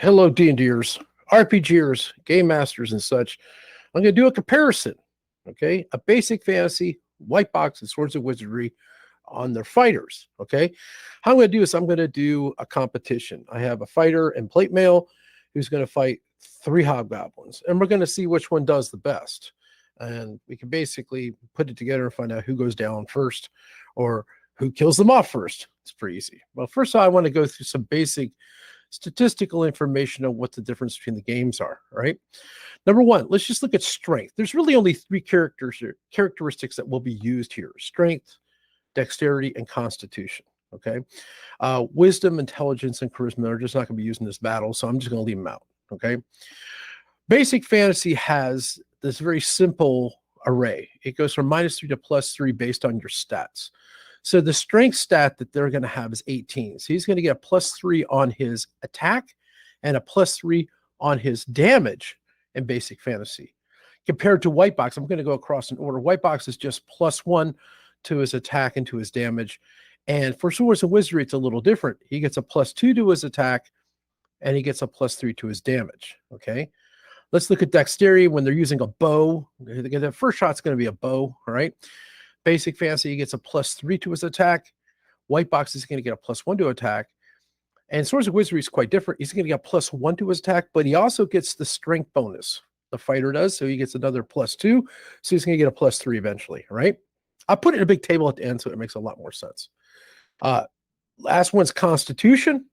Hello, D&Ders, RPGers, game masters, and such. I'm going to do a comparison, okay? A basic fantasy, white box, and Swords of Wizardry on their fighters, okay? How I'm going to do is I'm going to do a competition. I have a fighter and plate mail who's going to fight 3 hobgoblins, and we're going to see which one does the best. And we can basically put it together and find out who goes down first or who kills them off first. It's pretty easy. Well, first of all, I want to go through some basic statistical information on what the difference between the games are, right? Number one, let's just look at strength. There's really only 3 characteristics that will be used here: strength, dexterity, and constitution, okay? Wisdom, intelligence, and charisma are just not going to be used in this battle, so I'm just going to leave them out, okay? Basic fantasy has this very simple array. It goes from -3 to +3 based on your stats. So the strength stat that they're going to have is 18. So he's going to get a +3 on his attack and a +3 on his damage in basic fantasy. Compared to white box, I'm going to go across in order. White box is just +1 to his attack and to his damage. And for Swords and Wizardry, it's a little different. He gets a +2 to his attack and he gets a +3 to his damage. Okay. Let's look at dexterity when they're using a bow. The first shot's going to be a bow, all right? Basic fantasy, he gets a +3 to his attack. White box is going to get a +1 to attack. And Swords of Wizardry is quite different. He's going to get a +1 to his attack, but he also gets the strength bonus. The fighter does, so he gets another +2. So he's going to get a +3 eventually, right? I'll put it in a big table at the end so it makes a lot more sense. Last one's Constitution.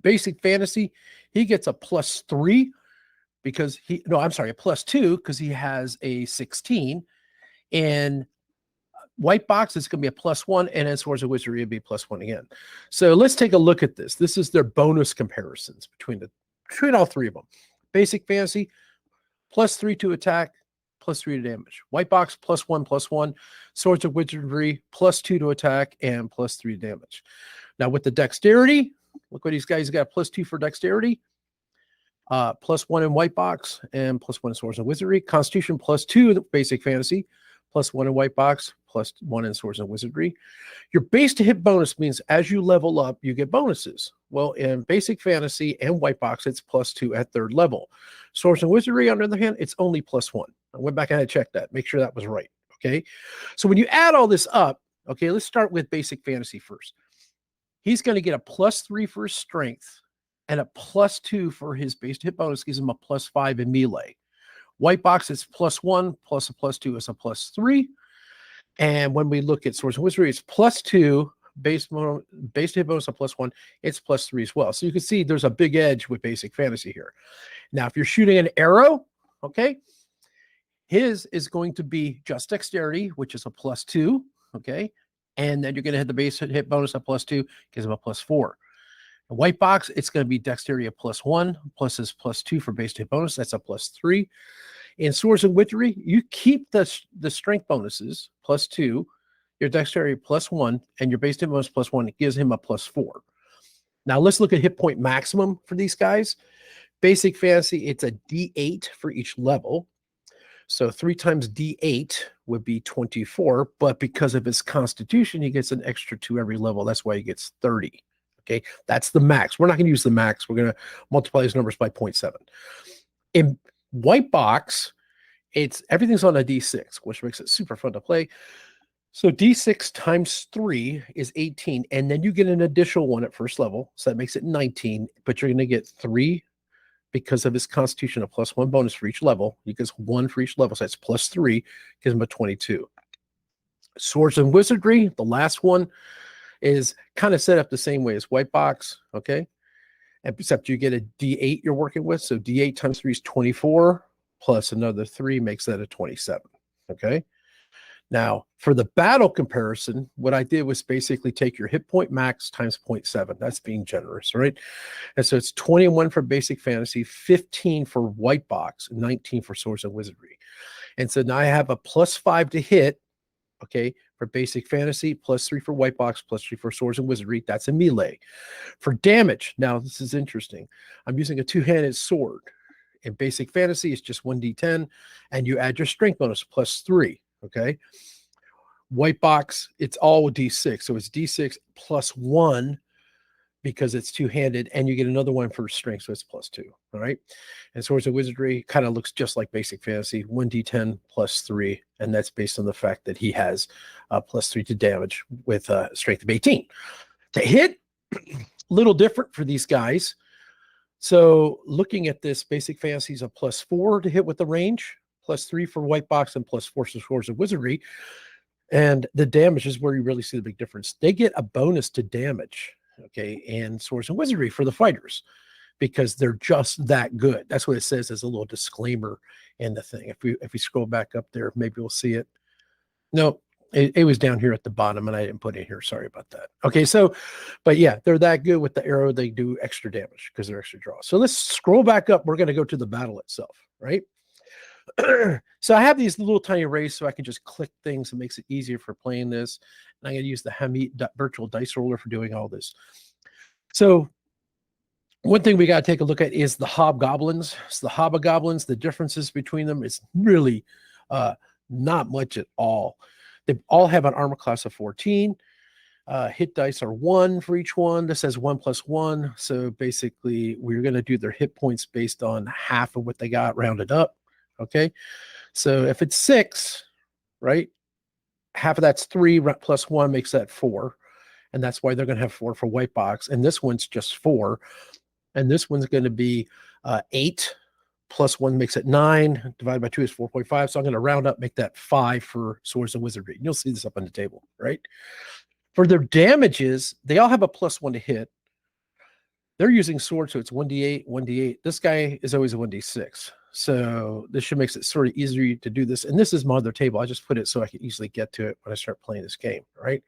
Basic fantasy, he gets a +3 because a +2 because he has a 16. And white box is going to be a +1, and in Swords of Wizardry, it'd be +1 again. So let's take a look at this. This is their bonus comparisons between all 3 of them. Basic fantasy, +3 to attack, +3 to damage. White box, +1, +1. Swords of Wizardry, +2 to attack, and +3 to damage. Now with the dexterity, look what these guys got: +2 for dexterity, +1 in white box, and +1 in Swords of Wizardry. Constitution, +2 in basic fantasy, +1 in white box, +1 in Swords and Wizardry. Your base to hit bonus means as you level up, you get bonuses. Well, in basic fantasy and white box, it's +2 at 3rd level. Swords and Wizardry, on the other hand, it's only +1. I went back and I checked that, make sure that was right. Okay. So when you add all this up, okay, let's start with basic fantasy first. He's going to get a +3 for his strength and a +2 for his base to hit bonus, gives him a +5 in melee. White box is +1 plus a +2 is a +3. And when we look at Swords and Wizardry, it's +2, base to hit bonus a +1, it's +3 as well. So you can see there's a big edge with basic fantasy here. Now, if you're shooting an arrow, okay, his is going to be just dexterity, which is a +2, okay, and then you're going to hit the base hit bonus a +2, gives him a +4. A white box, it's going to be dexterity a +1 plus his +2 for base to hit bonus. That's a +3. In Swords and Wizardry, you keep the strength bonuses +2, your dexterity +1, and your base to hit bonus +1. It gives him a +4. Now let's look at hit point maximum for these guys. Basic fantasy, it's a D8 for each level. So 3 times D8 would be 24, but because of his constitution, he gets an extra 2 every level. That's why he gets 30. Okay, that's the max. We're not going to use the max. We're going to multiply these numbers by 0.7. In white box, everything's on a D6, which makes it super fun to play. So D6 times 3 is 18, and then you get an additional 1 at first level, so that makes it 19, but you're going to get 3 because of his constitution, a +1 bonus for each level. He gets 1 for each level, so that's +3, gives him a 22. Swords and Wizardry, the last one, is kind of set up the same way as white box, okay? Except you get a D8 you're working with. So D8 times 3 is 24, plus another 3 makes that a 27, okay? Now, for the battle comparison, what I did was basically take your hit point max times 0.7. That's being generous, right? And so it's 21 for basic fantasy, 15 for white box, 19 for Swords and Wizardry. And so now I have a +5 to hit, okay, for basic fantasy, +3 for white box, +3 for Swords and Wizardry. That's a melee. For damage, now this is interesting. I'm using a 2-handed sword. In basic fantasy, it's just 1d10, and you add your strength bonus +3, okay? White box, it's all D6. So it's D6 +1 because it's two-handed, and you get another one for strength, so it's +2. All right. And Swords of Wizardry kind of looks just like basic fantasy, 1d10 +3, and that's based on the fact that he has +3 to damage with strength of 18. To hit, a little different for these guys. So looking at this, basic fantasy is a +4 to hit with the range, +3 for white box, and +4 for Swords of Wizardry. And the damage is where you really see the big difference. They get a bonus to damage, okay, and Swords and Wizardry for the fighters, because they're just that good. That's what it says as a little disclaimer in the thing. If we scroll back up there, maybe we'll see it. No, it was down here at the bottom, and I didn't put it here. Sorry about that. Okay, so, but yeah, they're that good with the arrow. They do extra damage because they're extra draw. So let's scroll back up. We're going to go to the battle itself, right? So I have these little tiny arrays so I can just click things. It makes it easier for playing this. And I'm going to use the Hamid virtual dice roller for doing all this. So one thing we got to take a look at is the Hobgoblins. So the Hobgoblins, the differences between them is really not much at all. They all have an armor class of 14. Hit dice are 1 for each one. This says 1 + 1. So basically, we're going to do their hit points based on half of what they got rounded up. Okay. So if it's 6, right, half of that's 3 + 1 makes that 4. And that's why they're going to have 4 for white box. And this one's just 4. And this one's going to be 8 + 1 makes it 9. Divided by 2 is 4.5. So I'm going to round up, make that 5 for Swords and Wizardry. And you'll see this up on the table, right? For their damages, they all have a +1 to hit. They're using sword, so it's 1d8, 1d8. This guy is always a 1d6. So this should makes it sort of easier to do this. And this is my other table. I just put it so I can easily get to it when I start playing this game, right?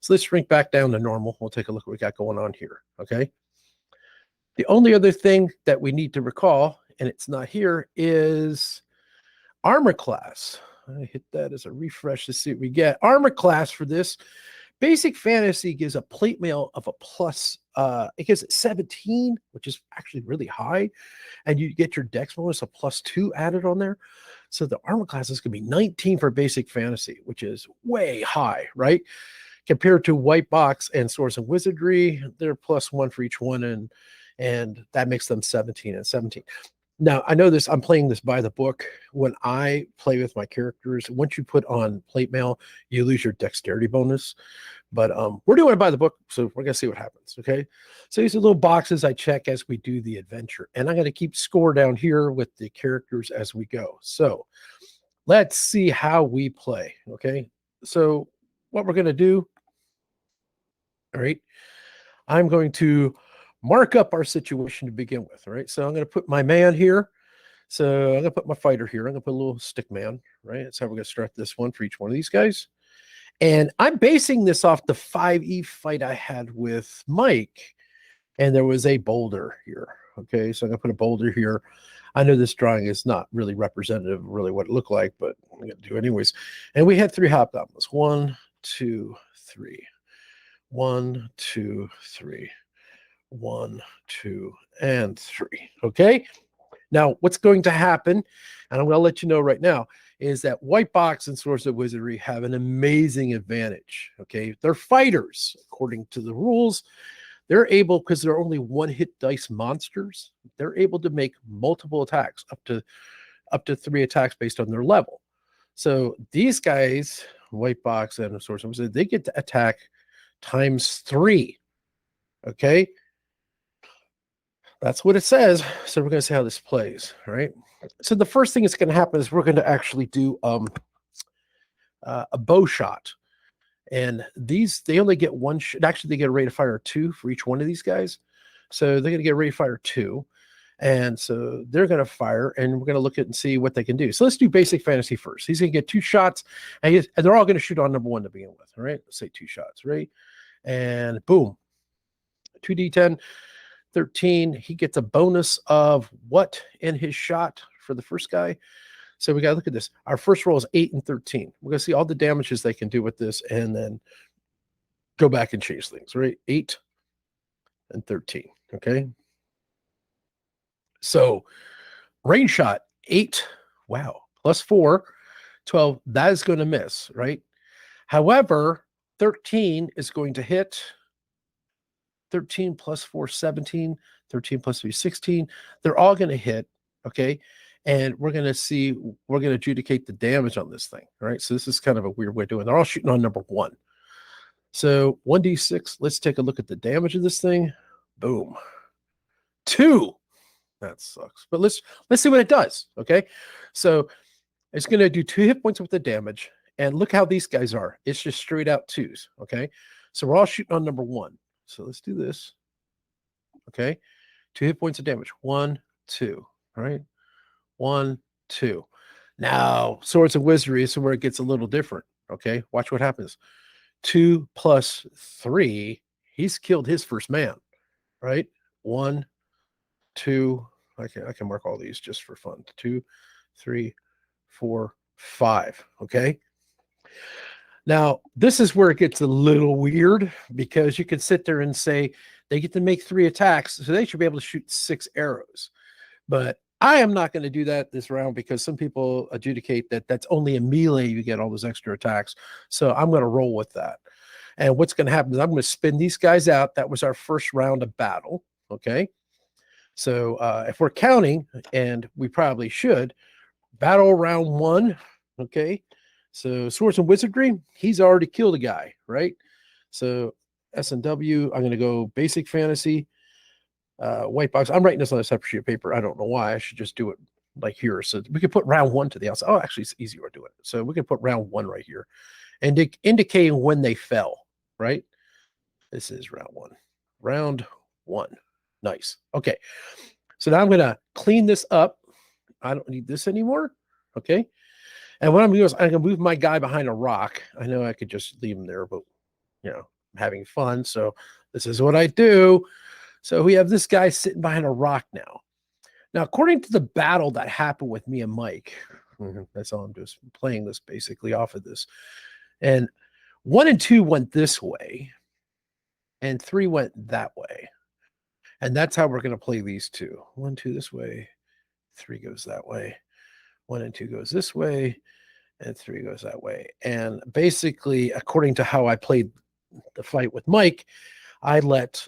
So let's shrink back down to normal. We'll take a look at what we got going on here, okay? The only other thing that we need to recall, and it's not here, is armor class. I hit that as a refresh to see what we get. Armor class for this. Basic Fantasy gives a plate mail of a plus, it gives it 17, which is actually really high. And you get your dex bonus, a +2 added on there. So the armor class is going to be 19 for Basic Fantasy, which is way high, right? Compared to White Box and Swords and Wizardry, they're +1 for each one, and that makes them 17 and 17. Now, I know this, I'm playing this by the book. When I play with my characters, once you put on plate mail, you lose your dexterity bonus. But we're doing it by the book, so we're going to see what happens, okay? So these are little boxes I check as we do the adventure. And I'm going to keep score down here with the characters as we go. So let's see how we play, okay? So what we're going to do, all right, I'm going to mark up our situation to begin with, all right? So I'm going to put my man here. So I'm going to put my fighter here. I'm going to put a little stick man, right? That's how we're going to start this one for each one of these guys. And I'm basing this off the 5e fight I had with Mike. And there was a boulder here, okay? So I'm going to put a boulder here. I know this drawing is not really representative of really what it looked like, but I'm going to do it anyways. And we had 3 hobgoblins. 1, 2, 3. 1, 2, 3. 1, 2, and 3. Okay. Now, what's going to happen, and I'm going to let you know right now, is that White Box and Swords of Wizardry have an amazing advantage. Okay. They're fighters, according to the rules. They're able, because they're only 1-hit dice monsters, they're able to make multiple attacks, up to 3 attacks based on their level. So these guys, White Box and Swords of Wizardry, they get to attack ×3. Okay. That's what it says. So we're going to see how this plays, right? So the first thing that's going to happen is we're going to actually do a bow shot. And these, they only get 1 shot. Actually, they get a rate of fire 2 for each one of these guys. So they're going to get a rate of fire 2. And so they're going to fire, and we're going to look at and see what they can do. So let's do Basic Fantasy first. He's going to get 2 shots, and they're all going to shoot on number 1 to begin with. All right, let's say 2 shots, right? And boom, 2d10. 13, he gets a bonus of what in his shot for the first guy? So we got to look at this. Our first roll is 8 and 13. We're going to see all the damages they can do with this and then go back and change things, right? 8 and 13, okay? So range shot, 8, wow, +4, 12, that is going to miss, right? However, 13 is going to hit 13 plus 4, 17, 13 plus 3, 16. They're all going to hit, okay? And we're going to adjudicate the damage on this thing, all right? So this is kind of a weird way of doing it. They're all shooting on number 1. So 1d6, let's take a look at the damage of this thing. Boom. 2. That sucks. But let's see what it does, okay? So it's going to do 2 hit points with the damage. And look how these guys are. It's just straight out 2s, okay? So we're all shooting on number 1. So let's do this, okay? 2 hit points of damage. 1, 2, all right? 1, 2. Now, Swords and Wizardry is where it gets a little different, okay? Watch what happens. 2 plus 3, he's killed his first man, right? 1, 2, I can mark all these just for fun. 2, 3, 4, 5, okay? Now, this is where it gets a little weird because you can sit there and say they get to make 3 attacks, so they should be able to shoot 6 arrows. But I am not going to do that this round because some people adjudicate that that's only a melee, you get all those extra attacks. So I'm going to roll with that. And what's going to happen is I'm going to spin these guys out. That was our first round of battle, okay? So if we're counting, and we probably should, battle round 1, okay? So Swords and Wizardry, he's already killed a guy, right? So S&W, I'm going to go basic fantasy, white box. I'm writing this on a separate sheet of paper. I don't know why. I should just do it like here. So we could put round 1 to the outside. Oh, actually, it's easier to do it. So we can put round 1 right here and indicating when they fell, right? This is round 1. Round 1. Nice. Okay. So now I'm going to clean this up. I don't need this anymore. Okay. And what I'm going to do is I'm going to move my guy behind a rock. I know I could just leave him there, but, you know, I'm having fun. So this is what I do. So we have this guy sitting behind a rock now. Now, according to the battle that happened with me and Mike, that's all I'm just playing this basically off of this. And 1 and 2 went this way, and 3 went that way. And that's how we're going to play these 2. 1, 2 this way, 3 goes that way. 1 and 2 goes this way, and 3 goes that way. And basically, according to how I played the fight with Mike, I let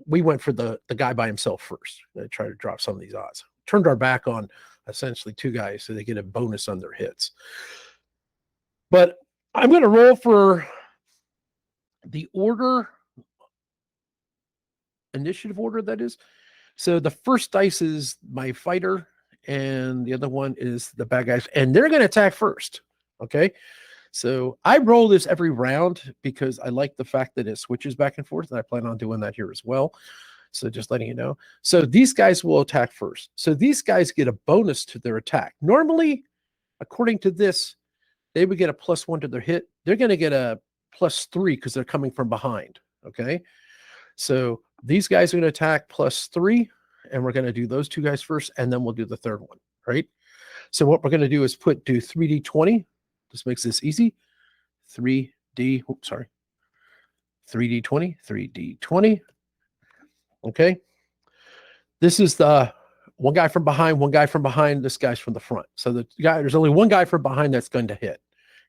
we went for the guy by himself first. I tried to drop some of these odds. Turned our back on essentially 2 guys so they get a bonus on their hits. But I'm going to roll for the order, initiative order, that is. So the first dice is my fighter, and the other one is the bad guys, and they're going to attack first. Okay. So I roll this every round because I like the fact that it switches back and forth, and I plan on doing that here as well. So just letting you know. So these guys will attack first. So these guys get a bonus to their attack. Normally, according to this, they would get a +1 to their hit. They're going to get a +3 because they're coming from behind. Okay. So these guys are going to attack +3, and we're going to do those 2 guys first, and then we'll do the third one, right? So what we're going to do is do 3d20. This makes this easy. 3D, oops, sorry. 3d20, 3d20. Okay. This is the one guy from behind, one guy from behind, this guy's from the front. So there's only one guy from behind that's going to hit.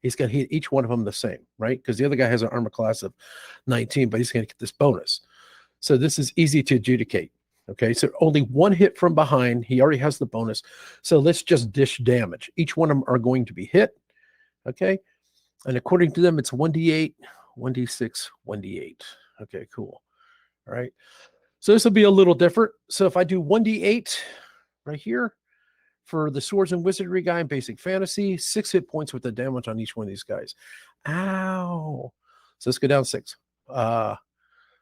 He's going to hit each one of them the same, right? Because the other guy has an armor class of 19, but he's going to get this bonus. So this is easy to adjudicate. Okay, so only one hit from behind. He already has the bonus. So let's just dish damage. Each one of them are going to be hit. Okay, and according to them, it's 1d8, 1d6, 1d8. Okay, cool. All right, so this will be a little different. So if I do 1d8 right here for the Swords and Wizardry guy in Basic Fantasy, 6 hit points with the damage on each one of these guys. Ow. So let's go down 6.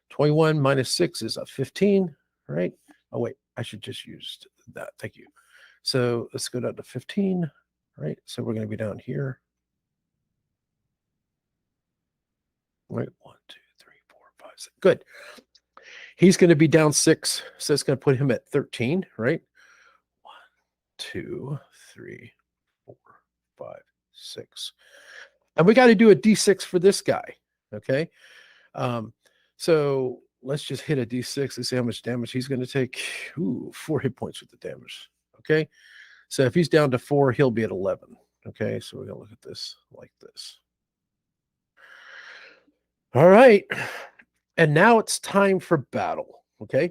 21 minus 6 is a 15, right? Oh, wait, I should just use that. Thank you. So let's go down to 15, right? So we're going to be down here. Right, 1, 2, 3, 4, 5, 6. Good. He's going to be down 6, so it's going to put him at 13, right? 1, 2, 3, 4, 5, 6. And we got to do a d6 for this guy, okay? So let's just hit a d6 and see how much damage he's going to take. Ooh, 4 hit points with the damage, okay? So if he's down to 4, he'll be at 11, okay? So we're going to look at this like this. All right. And now it's time for battle. Okay.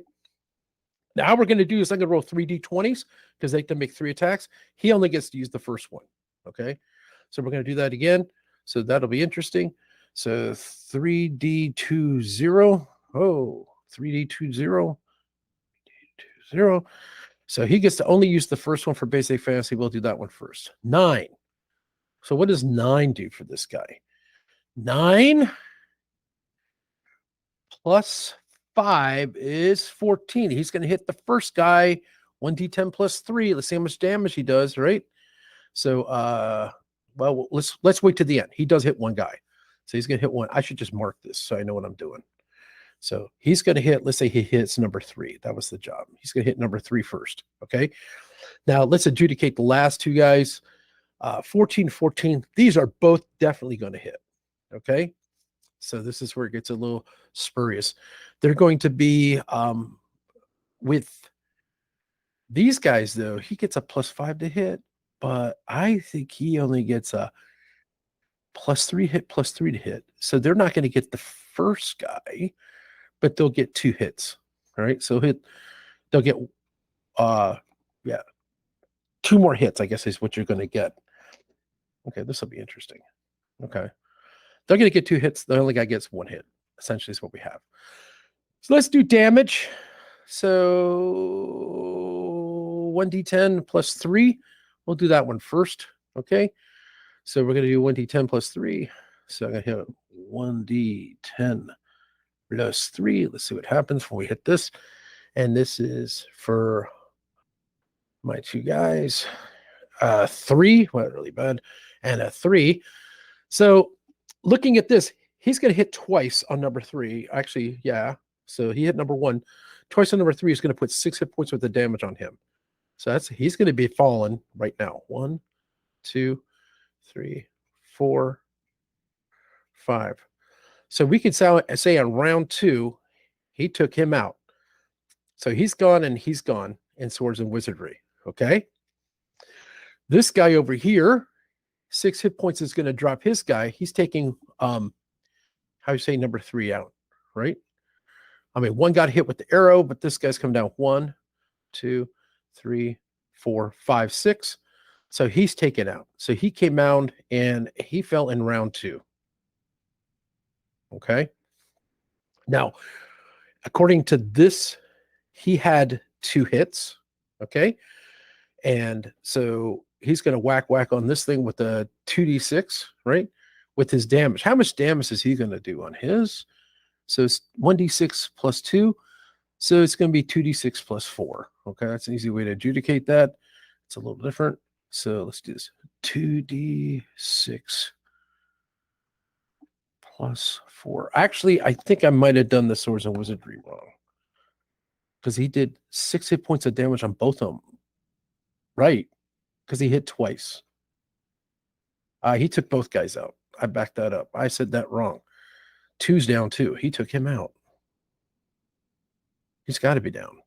Now we're going to do is I'm going to roll 3d20s because they can make 3 attacks. He only gets to use the first one. Okay. So we're going to do that again. So that'll be interesting. So 3d20. Oh, 3d20. 0. So he gets to only use the first one for basic fantasy. We'll do that one first. 9. So what does 9 do for this guy? 9 plus 5 is 14. He's going to hit the first guy 1d10 plus 3. Let's see how much damage he does, right? So well, let's wait to the end. He does hit one guy. So he's going to hit one. I should just mark this so I know what I'm doing. So he's going to hit, let's say he hits number 3. That was the job. He's going to hit number 3 first. Okay. Now let's adjudicate the last 2 guys. 14, 14. These are both definitely going to hit. Okay. So this is where it gets a little spurious. They're going to be with these guys, though. He gets a +5 to hit, but I think he only gets a +3 hit, +3 to hit. So they're not going to get the first guy, but they'll get 2 hits. All right. So they'll get yeah, 2 more hits, I guess is what you're going to get. Okay, this will be interesting. Okay. They're going to get 2 hits. The only guy gets 1 hit. Essentially is what we have. So let's do damage. So 1d10 plus 3. We'll do that one first. Okay. So we're going to do 1d10 plus 3. So I'm going to hit 1d10 plus 3. Let's see what happens when we hit this. And this is for my 2 guys. 3. Well, really bad. And a 3. So looking at this, he's going to hit twice on number 3. Actually, yeah. So he hit number 1. Twice on number 3 is going to put 6 hit points worth of damage on him. So he's going to be falling right now. 1, 2, 3, 4, 5. So we could say on round 2, he took him out. So he's gone and he's gone in Swords and Wizardry. Okay. This guy over here, 6 hit points is going to drop his guy. He's taking, how you say number 3 out, right? I mean, 1 got hit with the arrow, but this guy's come down 1, 2, 3, 4, 5, 6. So he's taken out. So he came out and he fell in round 2. Okay. Now, according to this, he had 2 hits. Okay. And so he's going to whack on this thing with a 2d6, right? With his damage. How much damage is he going to do on his? So it's 1d6 plus 2. So it's going to be 2d6 plus 4. Okay, that's an easy way to adjudicate that. It's a little different. So let's do this. 2d6 plus 4. Actually, I think I might have done the Swords and Wizardry wrong. Because he did 6 hit points of damage on both of them. Right. Because he hit twice. He took both guys out. I backed that up. I said that wrong. 2's down 2. He took him out. He's got to be down.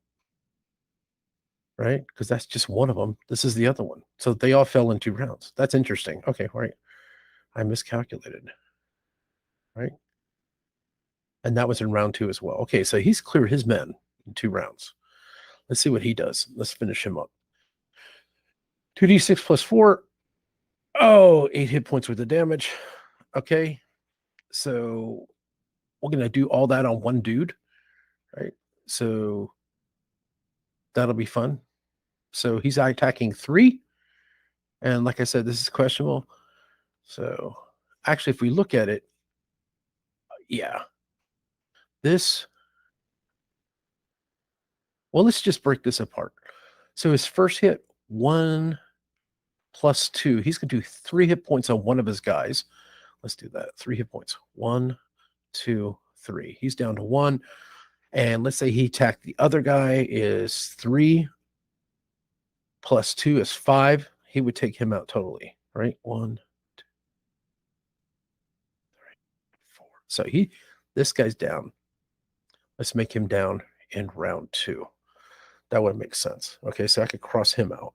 Right? Because that's just one of them. This is the other one. So they all fell in 2 rounds. That's interesting. Okay, all right. I miscalculated. Right? And that was in round 2 as well. Okay, so he's cleared his men in 2 rounds. Let's see what he does. Let's finish him up. 2d6 plus 4. Oh, 8 hit points worth of damage. Okay. So we're going to do all that on one dude. Right? So that'll be fun. So he's attacking 3. And like I said, this is questionable. So actually, if we look at it, yeah. This, well, let's just break this apart. So his first hit, 1 plus 2. He's going to do 3 hit points on one of his guys. Let's do that. 3 hit points. 1, 2, 3. He's down to 1. And let's say he attacked the other guy is 3 plus 2 is 5. He would take him out totally, right? 1, 2, 3, 4. So this guy's down. Let's make him down in round 2. That would make sense. Okay, so I could cross him out.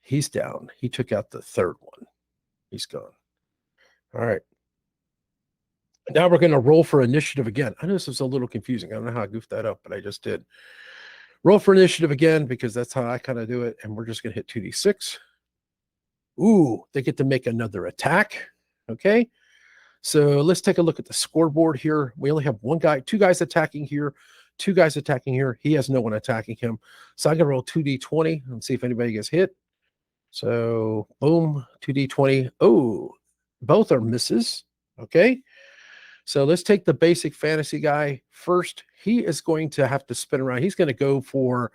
He's down. He took out the 3rd one. He's gone. All right. Now we're going to roll for initiative again. I know this is a little confusing. I don't know how I goofed that up, but I just did. Roll for initiative again because that's how I kind of do it. And we're just going to hit 2d6. Ooh, they get to make another attack. Okay. So let's take a look at the scoreboard here. We only have two guys attacking here, two guys attacking here. He has no one attacking him. So I'm going to roll 2d20 and see if anybody gets hit. So boom, 2d20. Oh, both are misses. Okay. So let's take the basic fantasy guy first. He is going to have to spin around. He's going to go for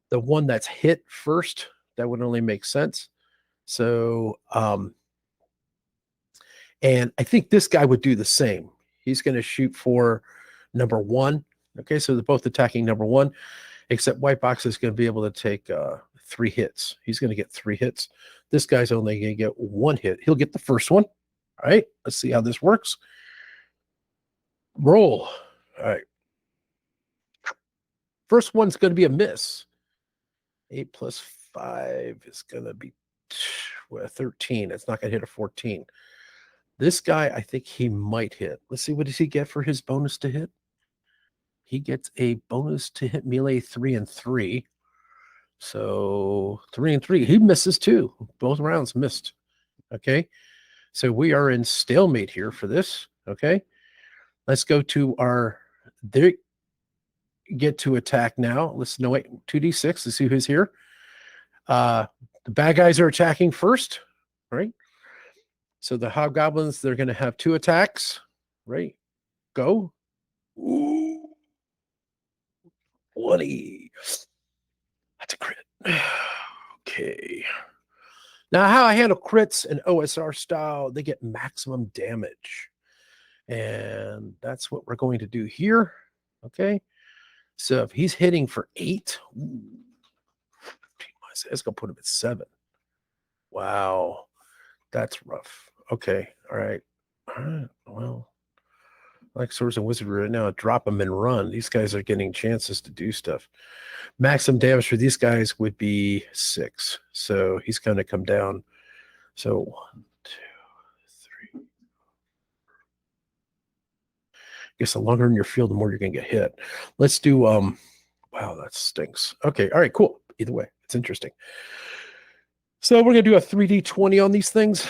the one that's hit first. That would only make sense. So, and I think this guy would do the same. He's going to shoot for number 1. Okay, so they're both attacking number 1, except White Box is going to be able to take 3 hits. He's going to get 3 hits. This guy's only going to get 1 hit. He'll get the first one. All right, let's see how this works. Roll. All right. First one's going to be a miss. 8 plus 5 is going to be 13. It's not going to hit a 14. This guy, I think he might hit. Let's see, what does he get for his bonus to hit? He gets a bonus to hit melee 3 and 3. So 3 and 3. He misses too. Both rounds missed. Okay. So we are in stalemate here for this. Okay. Let's go to our, they get to attack now. Let's no wait, 2d6 to see who's here. The bad guys are attacking first, right? So the Hobgoblins, they're going to have 2 attacks, right? Go. Ooh. 20. That's a crit. Okay. Now, how I handle crits and OSR style, they get maximum damage. And that's what we're going to do here. Okay. So if he's hitting for 8, it's going to put him at 7. Wow. That's rough. Okay. All right. All right. Well, like Swords and Wizardry right now, drop them and run. These guys are getting chances to do stuff. Maximum damage for these guys would be 6. So he's going to come down. So 1, 2, 3. I guess the longer in your field, the more you're going to get hit. Let's do, wow, that stinks. Okay. All right, cool. Either way, it's interesting. So we're going to do a 3d20 on these things.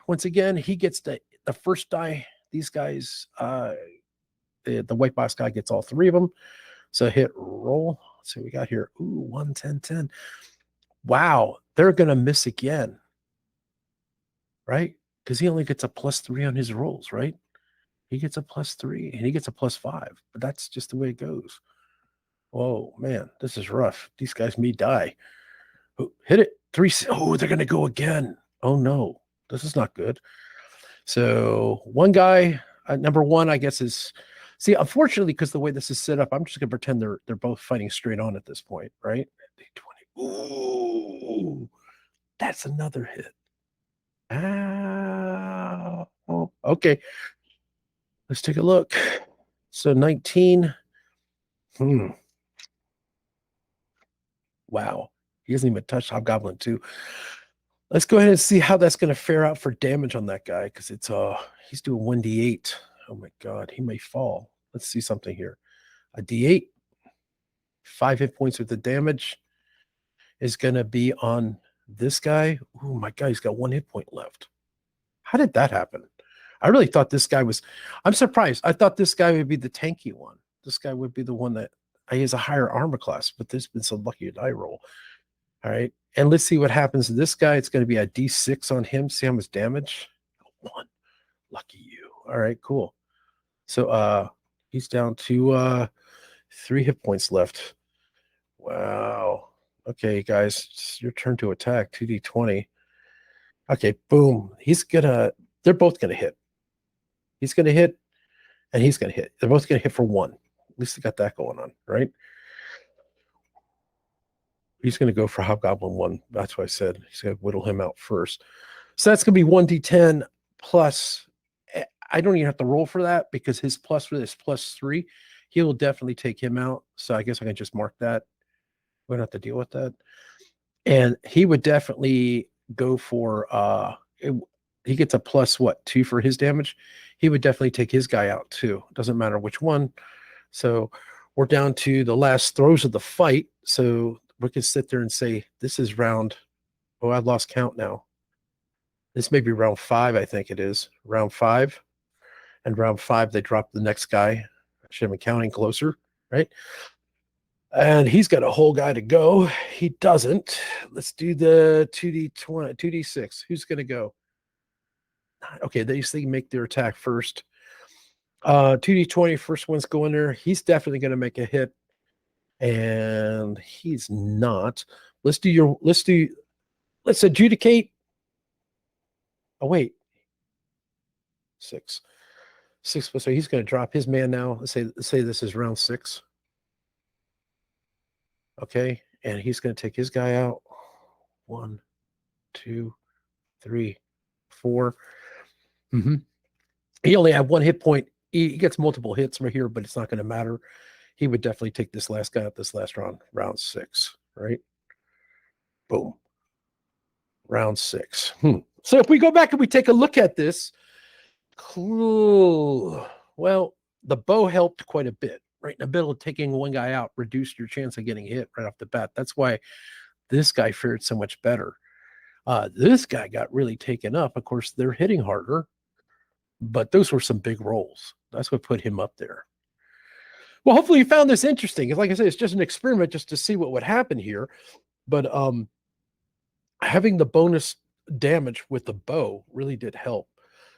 Once again, he gets the first die. These guys, the white box guy gets all 3 of them. So hit roll. Let's see what we got here. Ooh, 1, 10, 10. Wow, they're going to miss again, right? Because he only gets a +3 on his rolls, right? He gets a +3 and he gets a +5, but that's just the way it goes. Oh, man, this is rough. These guys may die. Oh, hit it. 3. Oh, they're going to go again. Oh, no, this is not good. So one guy, number 1, I guess is, see, unfortunately, because the way this is set up, I'm just going to pretend they're both fighting straight on at this point, right? 20. Ooh, that's another hit. Ah, oh, okay. Let's take a look. So 19. Wow. He hasn't even touched Hobgoblin 2. Let's go ahead and see how that's going to fare out for damage on that guy, because it's he's doing 1d8. Oh my god, he may fall. Let's see something here. A d8, 5 hit points with the damage is going to be on this guy. Oh my god, he's got 1 hit point left. How did that happen? I really thought this guy was, I'm surprised. I thought this guy would be the tanky one. This guy would be the one that he has a higher armor class, but this has been so lucky die roll. All right. And let's see what happens to this guy. It's going to be a d6 on him. See how much damage? 1. Lucky you. All right, cool. So he's down to 3 hit points left. Wow. Okay, guys, it's your turn to attack. 2d20. Okay, boom. They're both gonna hit. He's gonna hit, and he's gonna hit. They're both gonna hit for 1. At least they got that going on, right? He's going to go for Hobgoblin 1. That's what I said. He's going to whittle him out first. So that's going to be 1d10 plus. I don't even have to roll for that because his plus for this +3. He will definitely take him out. So I guess I can just mark that. We don't have to deal with that. And he would definitely go for he gets a plus what, 2 for his damage. He would definitely take his guy out too. Doesn't matter which one. So we're down to the last throws of the fight. So we can sit there and say, this is round. Oh, I've lost count now. This may be round 5, I think it is. Round 5. And round 5, they drop the next guy. I should have been counting closer, right? And he's got a whole guy to go. He doesn't. Let's do the 2d20, 2d6. Who's going to go? Okay, they usually make their attack first. 2d20, first one's going there. He's definitely going to make a hit. And he's not. Let's adjudicate. Oh, wait. 6. 6, so he's going to drop his man now. Let's say this is round 6. Okay, and he's going to take his guy out. 1, 2, 3, 4. He only had 1 hit point. He gets multiple hits right here, but it's not going to matter. He would definitely take this last guy out this last round, round 6, right? Boom. Round 6. So if we go back and we take a look at this, cool. Well, the bow helped quite a bit, right? In the middle of taking one guy out, reduced your chance of getting hit right off the bat. That's why this guy fared so much better. This guy got really taken up. Of course, they're hitting harder, but those were some big rolls. That's what put him up there. Well, hopefully you found this interesting. Like I said, it's just an experiment just to see what would happen here. But having the bonus damage with the bow really did help,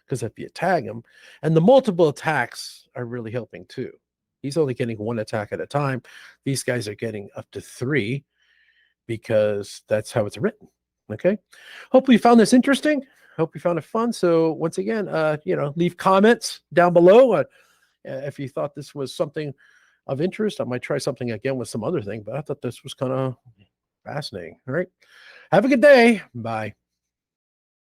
because if you tag him, and the multiple attacks are really helping too. He's only getting 1 attack at a time. These guys are getting up to 3 because that's how it's written. Okay. Hopefully you found this interesting. Hope you found it fun. So once again, leave comments down below. If you thought this was something of interest, I might try something again with some other thing, but I thought this was kind of fascinating. All right. Have a good day. Bye.